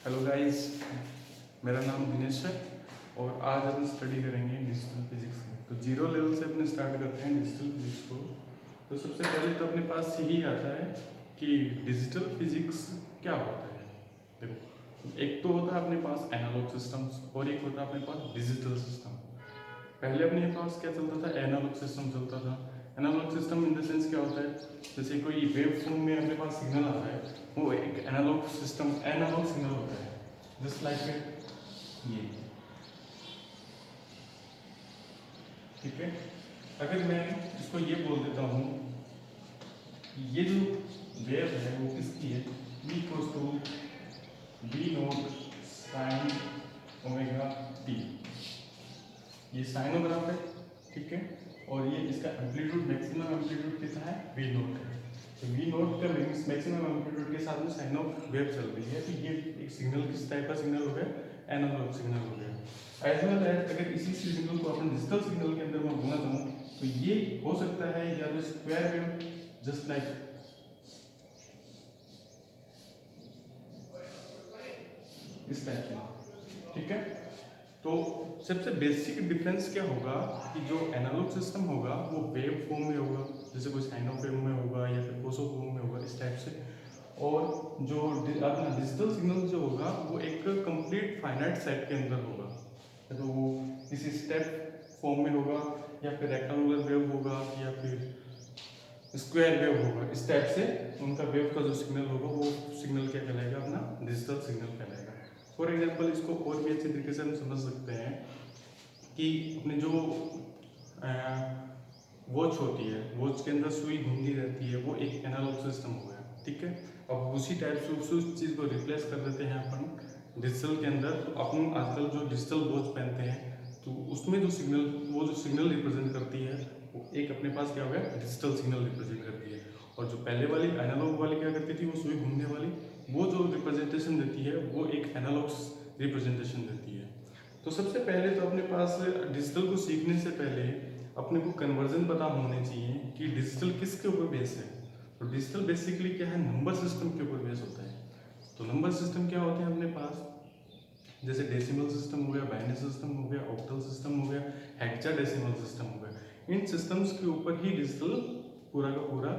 Hello guys, मेरा नाम दिनेश है और आज हम स्टडी करेंगे डिजिटल फिजिक्स में। तो जीरो लेवल से अपने स्टार्ट करते हैं डिजिटल फिजिक्स को। तो सबसे पहले तो अपने पास यही आता है कि डिजिटल फिजिक्स क्या होता है। देखो, एक तो होता है अपने पास एनालॉग सिस्टम्स और एक होता है अपने पास डिजिटल सिस्टम। पहले अपने पास क्या चलता था, एनालॉग सिस्टम चलता था। Analogue system in the sense क्या होता है, जैसे कोई वेव फॉर्म में अपने पास सिग्नल आता है, वो एक एनालॉग सिस्टम एनालॉग सिग्नल होता है, जस्ट लाइक ये। ठीक है, अगर मैं इसको ये बोल देता हूँ, ये जो वेव है वो किसकी है, v equals to v naught sine omega t. ये साइनोग्राफ है, ठीक है, और ये इसका एम्पलीट्यूड मैक्सिमम एम्पलीट्यूड कितना है, वी नोट है। तो वी नोट का मैक्सिमम एम्पलीट्यूड के साथ में साइन ऑफ वेव चल रही है। तो ये एक सिग्नल किस टाइप का सिग्नल हो गया, एनालॉग सिग्नल हो गया। एज वेल एज अगर इसी सिग्नल को अपन डिजिटल सिग्नल के अंदर मैं बोलना चाहूँ तो ये हो सकता है या तो स्क्वायर वेव, जस्ट लाइक इस टाइप का, ठीक है। तो सबसे बेसिक डिफरेंस क्या होगा कि जो एनालॉग सिस्टम होगा वो वेव फॉर्म में होगा, जैसे कोई साइनो फॉर्म में होगा या फिर कोसो फॉर्म में होगा, इस टाइप से। और जो अपना डिजिटल सिग्नल जो होगा वो एक कंप्लीट फाइनाइट सेट के अंदर होगा। तो वो किसी स्टेप फॉर्म में होगा या फिर रेक्टेंगुलर वेव होगा या फिर स्क्वायर वेव होगा, इस टाइप से उनका वेव का जो सिग्नल होगा वो सिग्नल क्या कहलाएगा, अपना डिजिटल सिग्नल कहलाएगा। फॉर एग्जाम्पल इसको और भी अच्छे तरीके से हम समझ सकते हैं कि अपने जो वॉच होती है, वॉच के अंदर सुई घूमती रहती है, वो एक एनालॉग सिस्टम हो गया, ठीक है। अब उसी टाइप से उस चीज़ को रिप्लेस कर देते हैं अपन डिजिटल के अंदर। तो अपन आजकल जो डिजिटल वॉच पहनते हैं तो उसमें जो सिग्नल, वो जो सिग्नल रिप्रेजेंट करती है वो एक अपने पास क्या हो गया, डिजिटल सिग्नल रिप्रेजेंट करती है। और जो पहले वाली एनालॉग वाली क्या करती थी, वो सुई घूमने वाली, वो जो रिप्रेजेंटेशन देती है वो एक एनालॉग रिप्रेजेंटेशन देती है। तो सबसे पहले तो अपने पास डिजिटल को सीखने से पहले अपने को कन्वर्जन पता होने चाहिए कि डिजिटल किसके ऊपर बेस है। तो डिजिटल बेसिकली क्या है, नंबर सिस्टम के ऊपर बेस होता है। तो नंबर सिस्टम क्या होते हैं अपने पास, जैसे डेसिमल सिस्टम हो गया, बाइनरी सिस्टम हो गया, ऑक्टल सिस्टम हो गया, हेक्साडेसिमल सिस्टम हो गया। इन सिस्टम्स के ऊपर ही डिजिटल पूरा का पूरा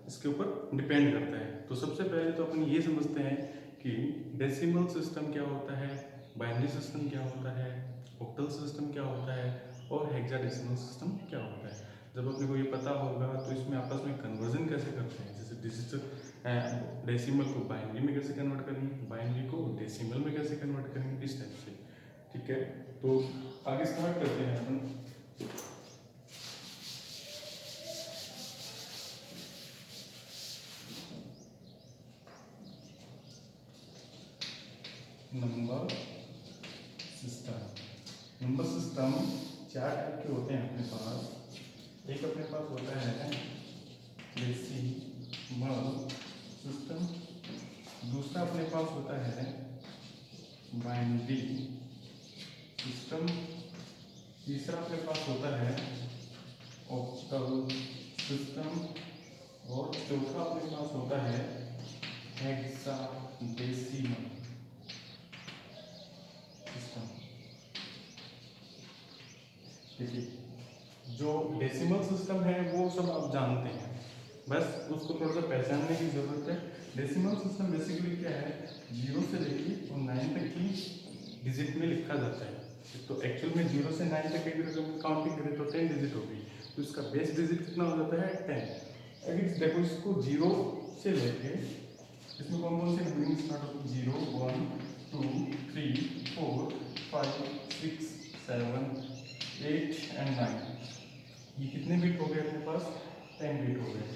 इसके ऊपर डिपेंड करता है। तो सबसे पहले तो अपन ये समझते हैं कि डेसिमल सिस्टम क्या होता है, बाइनरी सिस्टम क्या होता है, ऑक्टल सिस्टम क्या होता है और हेक्साडेसिमल सिस्टम क्या होता है। जब अपने को ये पता होगा तो इसमें आपस में कन्वर्जन कैसे करते हैं, जैसे डिजिटल डेसिमल को बाइनरी में कैसे कन्वर्ट करेंगे, बाइनरी को डेसिमल में कैसे कन्वर्ट करेंगे, इस टाइप से, ठीक है। तो आगे स्टार्ट करते हैं अपन। नंबर सिस्टम, नंबर सिस्टम चार टाइप के होते हैं अपने पास। एक अपने पास होता है डेसिमल सिस्टम, दूसरा अपने पास होता है बाइनरी सिस्टम, तीसरा अपने पास होता है ऑक्टल सिस्टम और चौथा अपने पास होता है हेक्साडेसिमल सिस्टम। देखिए, जो डेसिमल सिस्टम है वो सब आप जानते हैं, बस उसको थोड़ा सा पहचानने की जरूरत है। डेसिमल सिस्टम बेसिकली क्या है, 0 से लेकर और 9 तक की डिजिट में लिखा जाता है। तो एक्चुअल में 0 से 9 तक की अगर काउंटिंग करें तो 10 डिजिट होगी, तो इसका बेस डिजिट कितना हो जाता है, 10। अगर देखो इसको 0 से लेके इसमें कौन कौन से नंबरिंग स्टार्ट होती है, 0 1 2 3 4 5 6 7 8 एंड 9, ये कितने बिट हो गए अपने पास, 10 बिट हो गए।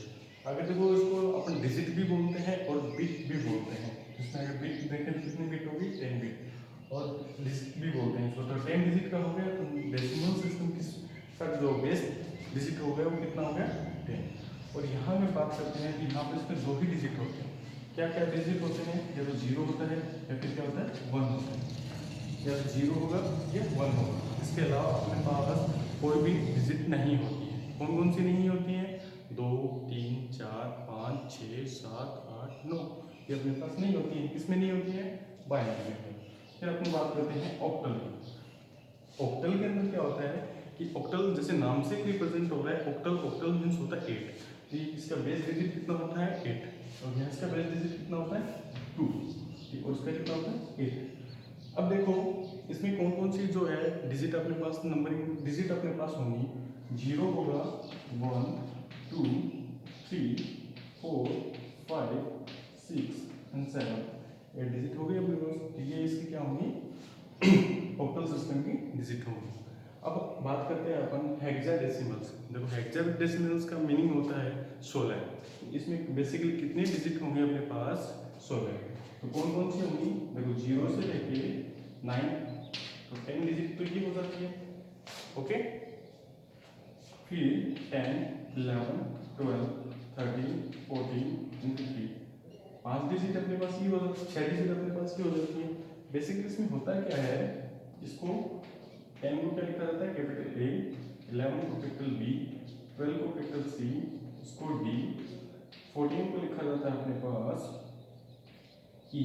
अगर देखो इसको अपन डिजिट भी बोलते हैं और बिट भी बोलते हैं। इसमें अगर बिट देखें तो कितनी बिट होगी, 10 बिट। और डिजिट भी बोलते हैं इसको, तो 10 डिजिट का हो गया। तो डेसिमल सिस्टम का जो बेस डिजिट हो गया वो कितना हो गया, 10। और यहाँ में बात करते हैं कि यहाँ पर इसमें दो ही डिजिट होते हैं। क्या क्या डिजिट होते हैं, या तो 0 होता है या फिर क्या होता है, 1 होता है। या तो 0 होगा या 1 होगा, इसके अलावा अपने पास कोई भी डिजिट नहीं होती है। कौन कौन सी नहीं होती हैं, 2 3 4 5 6 7 8 9, ये अपने पास नहीं होती है। किसमें नहीं होती है, बाइनरी में। फिर अपन बात करते हैं ऑक्टल की। ऑक्टल के अंदर क्या होता है कि ऑक्टल जैसे नाम से रिप्रेजेंट हो रहा है, ऑक्टल ऑक्टल मीन्स होता है 8। इसका बेस डिजिट कितना होता है 8, और यहाँ इसका बेस डिजिट कितना होता है 2, और इसका कितना होता है 8। अब देखो इसमें कौन कौन सी जो है डिजिट अपने पास, नंबरिंग डिजिट अपने पास होंगी, 0 होगा, 1 2 3 4 5 6 एंड 7, 8 डिजिट हो गई अपने पास। ये इसकी क्या होंगी ऑक्टल सिस्टम की डिजिट होंगी। अब बात करते हैं अपन हेक्साडेसिमल्स। देखो हेक्साडेसिमल्स का मीनिंग होता है 16। इसमें बेसिकली कितने डिजिट होंगे अपने पास 16। तो कौन कौन सी होंगी, देखो 0 से लेके 9, तो 10 डिजिट तो ये हो जाती है, ओके। फिर 10 11 12 13 14 23, 5 डिजिट अपने पास ये हो जाती है, 6 डिजिट अपने पास ये हो जाती है। बेसिकली इसमें होता क्या है, इसको 10 को क्या लिखा जाता है कैपिटल A, 11 को कैपिटल B, 12 को कैपिटल C, इसको D, 14 को लिखा जाता है अपने पास E,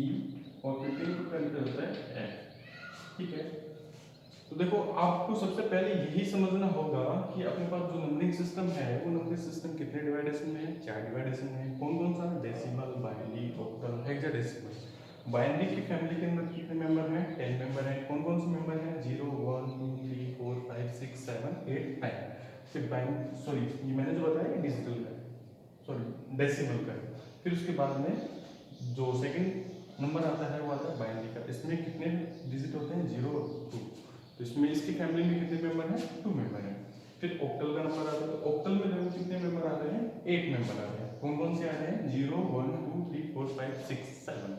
और 15 को क्या लिखा जाता है F, ठीक है। तो देखो आपको सबसे पहले यही समझना होगा कि अपने पास जो नंबरिंग सिस्टम है वो नंबरिंग सिस्टम कितने डिवाइडेशन में है, 4 डिवाइडेशन में है। कौन कौन सा, decimal, binary, octal, hexadecimal. Binary की फैमिली के अंदर कितने मेंबर हैं, 10 मेंबर हैं। कौन कौन से मेंबर हैं, 0 1 2 3 4 5 6 7 8 9। फिर ये मैंने जो बताया डिजिटल का, सॉरी डेसिमल का। फिर उसके बाद में जो सेकंड नंबर आता है वो आता है बाइनरी का। इसमें कितने डिजिट होते हैं, 0 2। तो इसमें इसकी फैमिली में कितने मेंबर हैं, 2 मेंबर हैं। फिर ऑक्टल का नंबर आता है, तो ऑक्टल में देखो कितने मेंबर आते हैं, 8 मेंबर आते हैं। कौन कौन से आ रहे हैं, 0 1 2 3 4 5 6 7।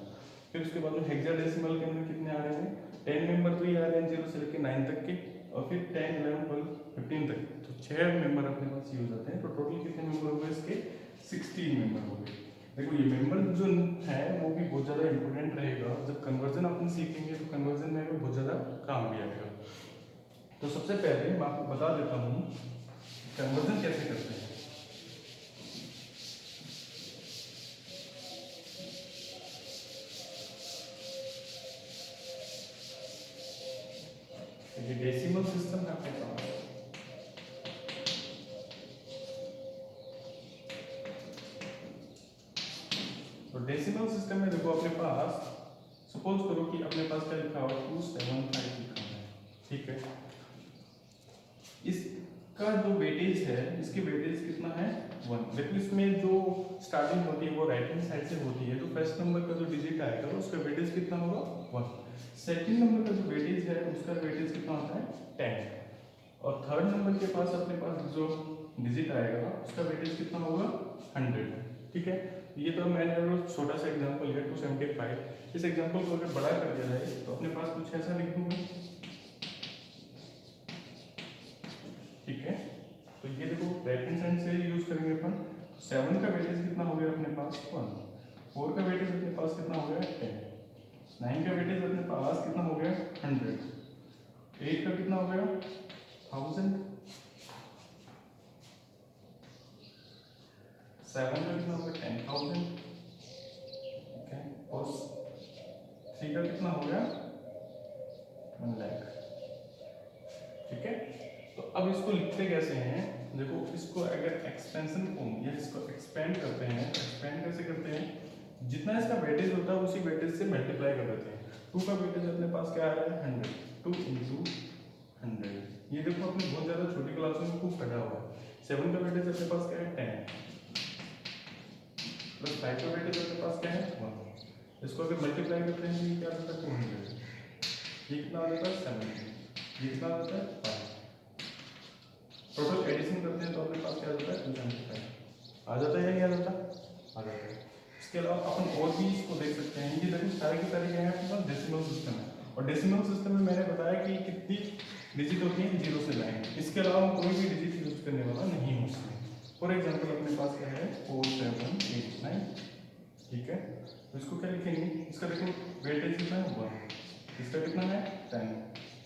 फिर उसके बाद में हेक्साडेसिमल के अंदर कितने आ रहे हैं, 10 मेंबर तो ये आ रहे हैं 0 से लेकर 9 तक के, और फिर 10 11 12 15 तक, तो 6 मेंबर अपने पास यूज होते हैं। तो टोटल कितने मेंबर हो गए इसके, 16 मेंबर हो गए। देखो ये मेंबर जो है वो भी बहुत ज़्यादा इंपॉर्टेंट रहेगा, जब कन्वर्जन अपन सीखेंगे तो कन्वर्जन में भी बहुत ज़्यादा काम भी आएगा। तो सबसे पहले मैं आपको बता देता हूँ कन्वर्जन कैसे करते हैं। ये डेसिमल सिस्टम है आपके पास, तो डेसिमल सिस्टम में देखो अपने पास सपोज करो कि अपने पास क्या लिखा हुआ 275 लिखा हुआ है, ठीक है। इसका जो वेटेज है, इसकी वेटेज कितना है 1। देखो इसमें जो स्टार्टिंग होती है वो राइट हैंड साइड से होती है, तो फर्स्ट नंबर का जो डिजिट आएगा उसका वेटेज कितना होगा 1। सेकंड नंबर का जो वेटेज है उसका वेटेज कितना होता है 10, और थर्ड नंबर के पास अपने पास जो डिजिट आएगा उसका वेटेज कितना होगा 100, ठीक है। ये तो मैंने छोटा सा एग्जांपल लिया 275। इस एग्जांपल को अगर बड़ा कर दिया जाए तो अपने पास कुछ ऐसा लिख दूंगा, ठीक है। तो ये देखो राइट हैंड साइड से यूज करेंगे अपन। 7 का वेटेज कितना हो गया अपने पास 1, 4 का वेटेज अपने पास कितना हो गया 10, 9 का वेटेज अपने पास कितना हो गया 100, 8 का कितना हो गया 1000, 7 का कितना हो गया 10,000, ठीक है, और 3 का कितना हो गया 1 लाख, ठीक है। तो अब इसको लिखते कैसे हैं, देखो इसको अगर एक्सपेंशन फॉर्म या इसको एक्सपेंड करते हैं, एक्सपेंड कैसे करते हैं, जितना इसका वेटेज होता है उसी वेटेज से मल्टीप्लाई कर देते हैं। 2 का वेटेज अपने पास क्या आ रहा है 100, 2 × 100। ये देखो अपने बहुत ज़्यादा छोटी क्लासों में खूब पढ़ा हुआ है। 7 का वेटेज अपने पास क्या है 10, प्लस 5 का वेटेज अपने पास क्या है 1। इसको अगर मल्टीप्लाई करते हैं तो ये क्या आता है 200, ये कितना आ जाता है 70, ये कितना आ जाता है 5। टोटल एडिशन करते हैं तो अपने पास क्या आता है 275 आ जाता है या नहीं आ जाता, आ जाता है। इसके अलावा अपन और भी इसको देख सकते हैं। ये देखो सारे के सारे क्या है अपने पास डेसिमल सिस्टम है, और डेसिमल सिस्टम में मैंने बताया कि कितनी डिजिट होती है 0 से 9। इसके अलावा कोई भी डिजिट यूज करने वाला नहीं हो उसमें। फॉर एग्जाम्पल अपने पास क्या है 4 7 8 9, ठीक है। तो इसको क्या लिखेंगे, इसका देखो वेटेज कितना है 1, इसका कितना है 10,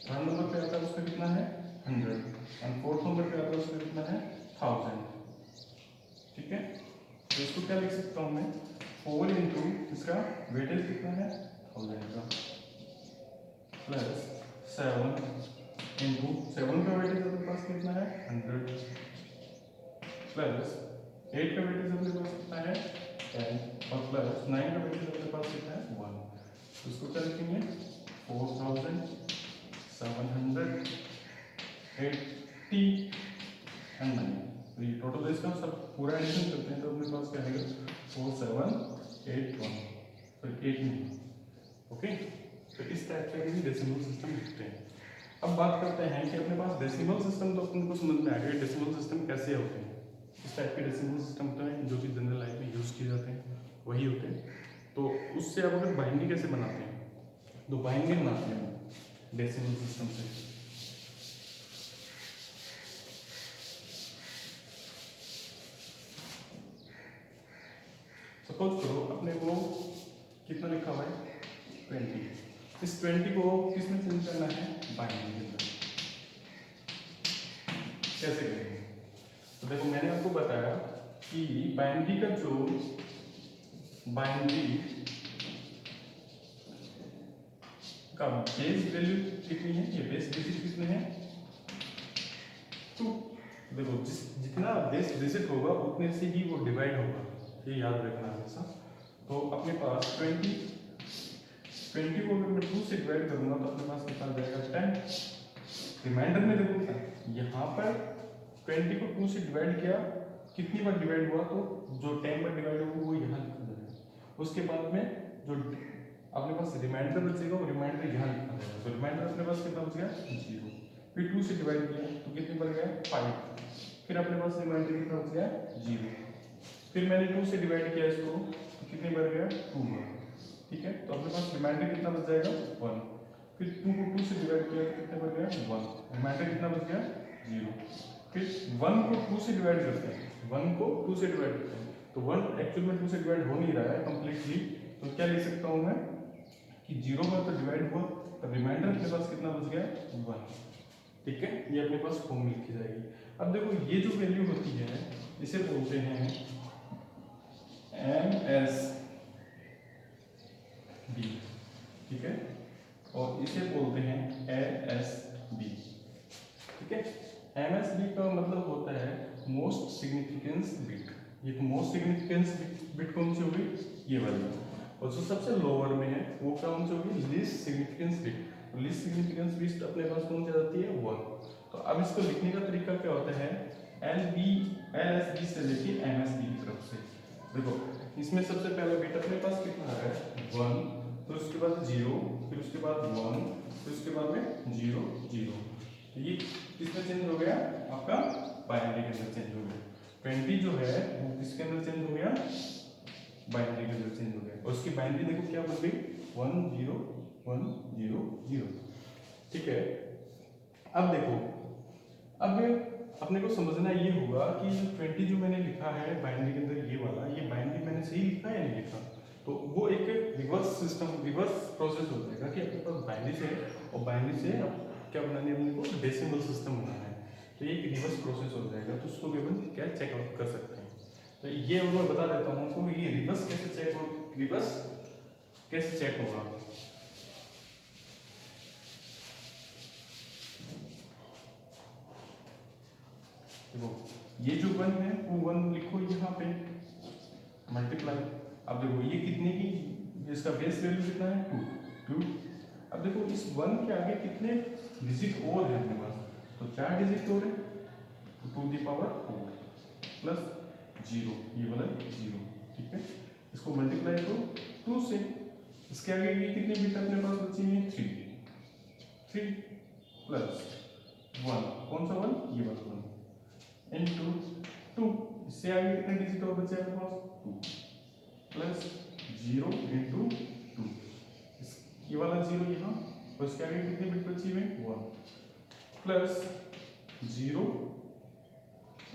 थर्ड नंबर पे आता है उसका कितना है 100, और फोर्थ नंबर पे आता है उसका कितना है 1000, ठीक है। तो इसको क्या लिख सकता हूँ मैं 4 × इसका वेटेज कितना है हो जाएगा प्लस 7 इंटू 7 का वेटेज अपने पास कितना है 100 प्लस 8 का वेटेज अपने पास कितना है 10 और प्लस 9 का वेटेज अपने पास कितना है 1। तो इसको क्या लिखेंगे 4780 एंड 9। तो ये टोटल इसका सब पूरा एडिशन करते हैं तो अपने पास क्या आएगा 4781 फिर 8 नहीं। ओके, तो इस टाइप का भी डेसिमल सिस्टम लिखते हैं। अब बात करते हैं कि अपने पास डेसिमल सिस्टम तो अपन को समझ में आ गया डेसिमल सिस्टम कैसे होते हैं। इस टाइप के डेसिमल सिस्टम होते हैं जो कि जनरल लाइफ में यूज़ किए जाते हैं वही होते हैं। तो उससे अब अगर बाइनरी कैसे बनाते हैं तो बाइनरी बनाते हैं डेसिमल सिस्टम से। सपोज करो अपने को कितना लिखा हुआ है 20। इस 20 को किसमें चेंज करना है बाइनरी के अंदर। कैसे करेंगे तो देखो मैंने आपको बताया कि बाइनरी का जो बाइनरी का बेस वैल्यू कितनी है ये बेस डिजिट कितने हैं 2। देखो जितना बेस डिजिट होगा उतने से ही वो डिवाइड होगा, ये याद रखना हमेशा। तो अपने पास 20 को अगर मैं 2 से डिवाइड करूंगा तो अपने पास कितना जाएगा 10। रिमाइंडर में देखो क्या यहाँ पर 20 को 2 से डिवाइड किया कितनी बार डिवाइड हुआ तो जो 10 बार डिवाइड होगा वो यहाँ लिखा जाएगा। उसके बाद में जो अपने पास रिमाइंडर बचेगा वो रिमाइंडर यहाँ लिखा जाएगा। तो रिमाइंडर अपने पास कितना बच गया 0। फिर 2 से डिवाइड किया तो कितनी बार गया 5। फिर अपने पास रिमाइंडर कितना बच गया 0। फिर मैंने 2 से डिवाइड किया इसको तो कितनी बार गया 2 बार। ठीक है, तो अपने पास रिमाइंडर कितना बच जाएगा 1। फिर 2 को 2 से डिवाइड किया तो कितने बार गया 1। रिमाइंडर कितना बच गया 0। फिर 1 को 2 से डिवाइड करते हैं 1 को 2 से डिवाइड करते हैं तो 1 एक्चुअल में 2 से डिवाइड हो नहीं रहा है कंप्लीटली। तो क्या लिख सकता हूँ मैं कि 0 बार तो डिवाइड हुआ तो रिमाइंडर अपने पास कितना बच गया 1। ठीक है, ये अपने पास फॉर्म में लिखी जाएगी। अब देखो ये जो वैल्यू होती है इसे बोलते हैं MSB। ठीक है, और इसे बोलते हैं ASB। ठीक है, MSB का मतलब होता है मोस्ट सिग्निफिकेंस बिट। ये तो मोस्ट सिग्निफिकेंस बिट कौन सी होगी ये वाली, और जो सबसे लोअर में है वो कौन सी होगी least significance bit. Least significance bit अपने पास कौन सी आती है 1। तो अब इसको लिखने का तरीका क्या होता है LSB से लेके MSB की तरफ से। देखो इसमें सबसे पहला बिट अपने पास कितना है 1, तो उसके बाद 0, फिर उसके बाद 1, फिर उसके बाद में 0 0। तो ये किसमें चेंज हो गया आपका बाइनरी के अंदर चेंज हो गया। 20 जो है वो किसके अंदर चेंज हो गया बाइनरी के अंदर चेंज हो गया। और उसकी बाइनरी देखो क्या बन गई 1 0 1 0 0। ठीक है, अब देखो अब अपने को समझना ये होगा कि 20 जो मैंने लिखा है बाइनरी के अंदर ये वाला ये बाइनरी मैंने सही लिखा है या नहीं लिखा। तो वो एक रिवर्स सिस्टम रिवर्स प्रोसेस हो जाएगा कि अपने पास बाइनरी से और बाइनरी से क्या बनानी है अपने को डेसिमल सिस्टम बनाना है। तो ये एक रिवर्स प्रोसेस हो जाएगा, तो उसको भी अपन क्या चेकआउट कर सकते हैं। तो ये मैं बता देता हूँ तो ये रिवर्स कैसे चेक होगा। देखो ये जो 1 है वो 1 लिखो यहाँ पे मल्टीप्लाई। अब देखो ये कितने की इसका बेस वैल्यू कितना है 2। अब देखो इस 1 के आगे कितने डिजिट और है अपने पास, तो 4 डिजिट और है तो 2 दी पावर 4 प्लस 0 ये वाला 0। ठीक है, इसको मल्टीप्लाई करो 2 से। इसके आगे ये कितने बिट अपने पास बची है 3 प्लस 1 कौन सा 1 ये वाला 1 इनटू 2। इससे आगे कितने डिजिट और बचे अपने पास 2 प्लस 0 इनटू 2। ये वाला 0 यहाँ और इसके आगे कितने बिट बची हुए 1 प्लस 0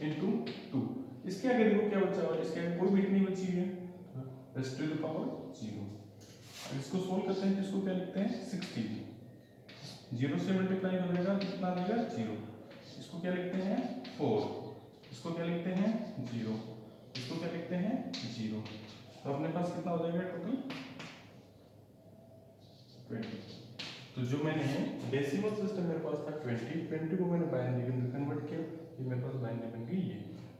इनटू 2। इसके आगे देखो क्या बचा हुआ है, इसके आगे कोई बिट नहीं बची हुई है रेस्ट टू द पावर 0। अब इसको सोल्व करते हैं तो इसको क्या लिखते हैं 16। 0 से मल्टीप्लाई हो जाएगा कितना आ जाएगा 0। इसको क्या लिखते हैं 4। इसको क्या लिखते हैं 0। इसको क्या लिखते हैं 0। तो अपने पास कितना हो जाएगा टोटल 20। तो जो मैंने डेसिमल सिस्टम मेरे पास था 20 को मैंने बाइनरी के अंदर कन्वर्ट किया, ये मेरे पास बाइनरी बन गई ये।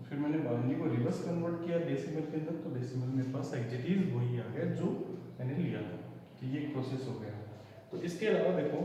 फिर मैंने बाइनरी को रिवर्स कन्वर्ट किया डेसिमल के अंदर, तो डेसिमल मेरे पास एग्जैक्टली वही आ गया जो मैंने लिया था, कि ये एक प्रोसेस हो गया। तो इसके अलावा देखो